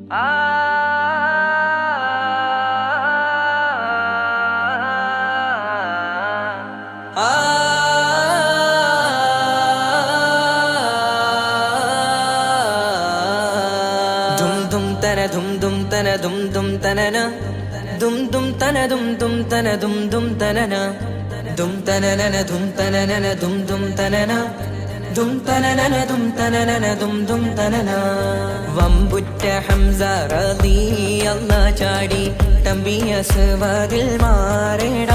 dum dum tana dum dum tanana dum dum tana dum dum tana dum dum tanana dum tanana dum tanana dum dum tanana dum tanana dum tanana dum dum tanana വമ്പുറ്റ Hamza റളിയല്ലാഹു ചാടി തമ്പിയ സവാദിൽ മാറേട